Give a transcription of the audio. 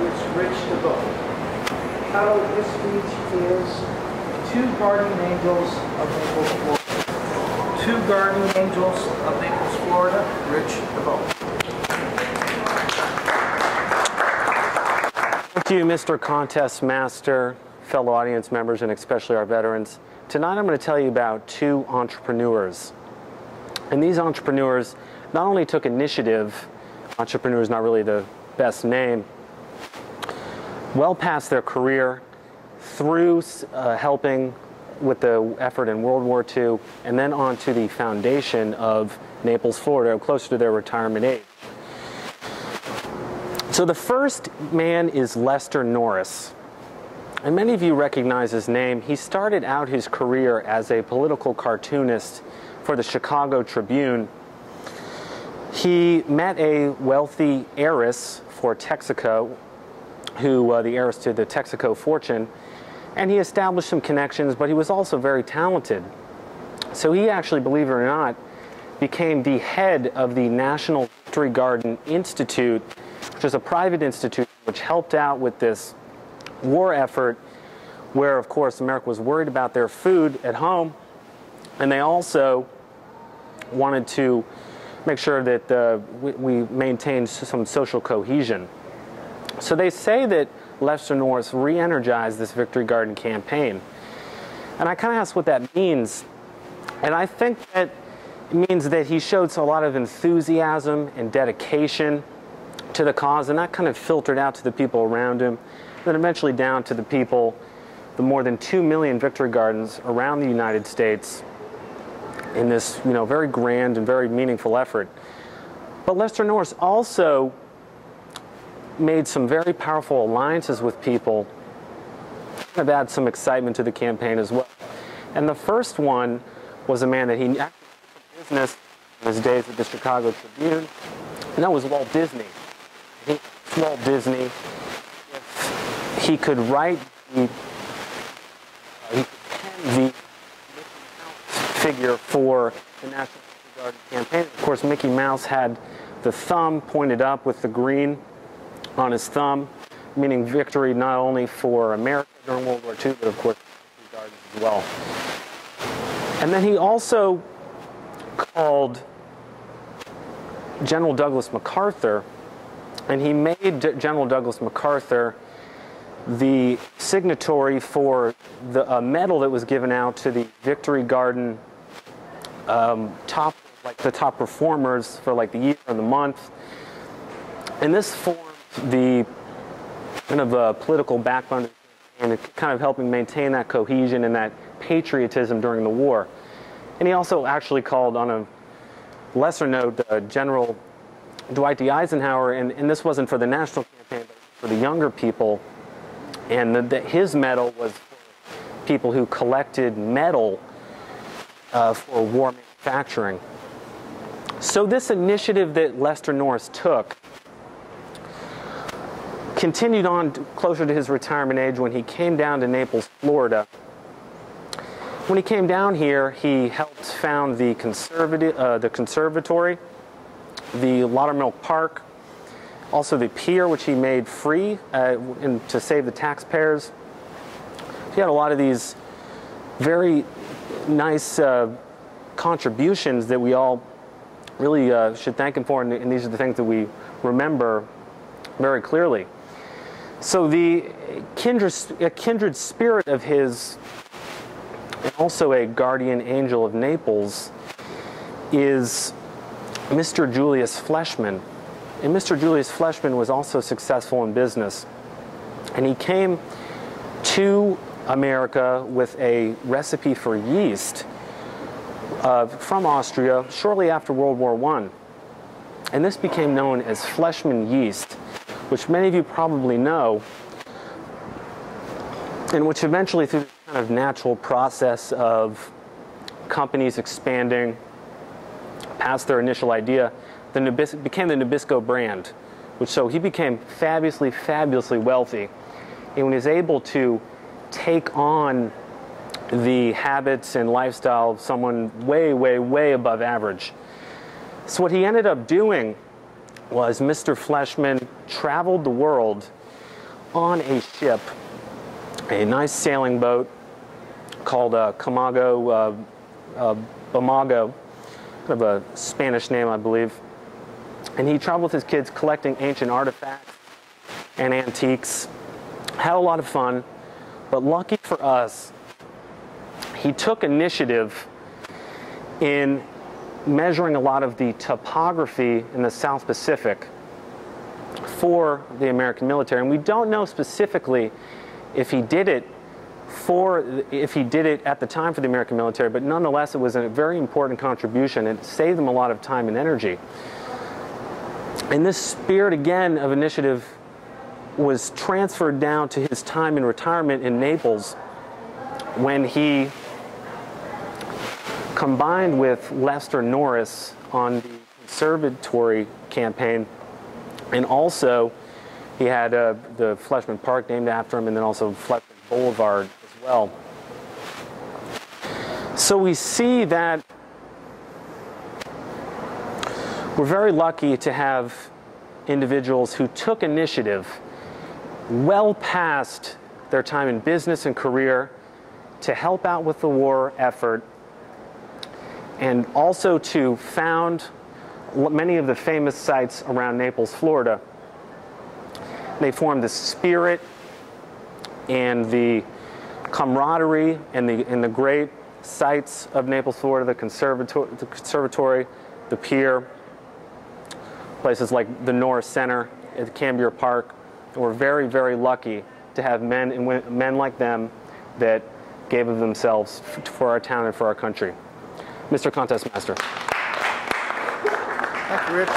is rich to both. The title of this speech is Two Guardian Angels of Naples, Florida. Two Guardian Angels of Naples, Florida, rich to both. Thank you, Mr. Contest Master, fellow audience members, and especially our veterans. Tonight I'm going to tell you about two entrepreneurs. And these entrepreneurs not only took initiative, entrepreneur is not really the best name, well past their career, through helping with the effort in World War II, and then on to the foundation of Naples, Florida, closer to their retirement age. So the first man is Lester Norris. And many of you recognize his name. He started out his career as a political cartoonist for the Chicago Tribune. He met a wealthy heiress for Texaco, the heiress to the Texaco fortune, and he established some connections, but he was also very talented. So he actually, believe it or not, became the head of the National Victory Garden Institute, which is a private institute which helped out with this war effort where, of course, America was worried about their food at home, and they also wanted to make sure that we maintained some social cohesion. So they say that Lester Norris re-energized this Victory Garden campaign. And I kind of asked what that means. And I think that it means that he showed a lot of enthusiasm and dedication to the cause, and that kind of filtered out to the people around him, then eventually down to the people, the more than 2 million Victory Gardens around the United States in this, very grand and very meaningful effort. But Lester Norris also made some very powerful alliances with people that added some excitement to the campaign as well. And the first one was a man that he actually did business in his days at the Chicago Tribune, and that was Walt Disney. Walt Disney, if he could write he could pen the figure for the National Victory Garden campaign. Of course, Mickey Mouse had the thumb pointed up with the green on his thumb, meaning victory not only for America during World War II, but of course Victory Gardens as well. And then he also called General Douglas MacArthur, and he made General Douglas MacArthur the signatory for the medal that was given out to the Victory Garden top performers for the year or the month. And this formed the kind of political backbone and kind of helping maintain that cohesion and that patriotism during the war. And he also actually called, on a lesser note, General Dwight D. Eisenhower, and this wasn't for the national campaign, but for the younger people. And his medal was for people who collected metal for war manufacturing. So this initiative that Lester Norris took continued on closer to his retirement age when he came down to Naples, Florida. When he came down here, he helped found the conservatory, the Laudermilk Park, also the pier, which he made free to save the taxpayers. He had a lot of these very nice contributions that we all really should thank him for, and these are the things that we remember very clearly. So the kindred spirit of his, and also a guardian angel of Naples, is Mr. Julius Fleshman. And Mr. Julius Fleshman was also successful in business. And he came to America with a recipe for yeast from Austria shortly after World War I. And this became known as Fleshman yeast, which many of you probably know, and which eventually, through this kind of natural process of companies expanding past their initial idea, became the Nabisco brand, so he became fabulously wealthy, and he was able to take on the habits and lifestyle of someone way above average. So what he ended up doing was Mr. Fleshman traveled the world on a ship, a nice sailing boat called Bamago, kind of a Spanish name, I believe. And he traveled with his kids collecting ancient artifacts and antiques. Had a lot of fun, but lucky for us, he took initiative in measuring a lot of the topography in the South Pacific for the American military. And we don't know specifically if he did it at the time for the American military, but nonetheless, it was a very important contribution. It saved them a lot of time and energy. And this spirit, again, of initiative was transferred down to his time in retirement in Naples when he combined with Lester Norris on the conservatory campaign, and also he had the Fleischmann Park named after him, and then also Fleischmann Boulevard as well. So we see that we're very lucky to have individuals who took initiative well past their time in business and career to help out with the war effort, and also to found many of the famous sites around Naples, Florida. They formed the spirit and the camaraderie and the great sites of Naples, Florida, the conservatory, the pier, places like the Norris Center at Cambier Park. We're very, very lucky to have men like them that gave of themselves for our town and for our country. Mr. Contest Master. Thank you, Rich.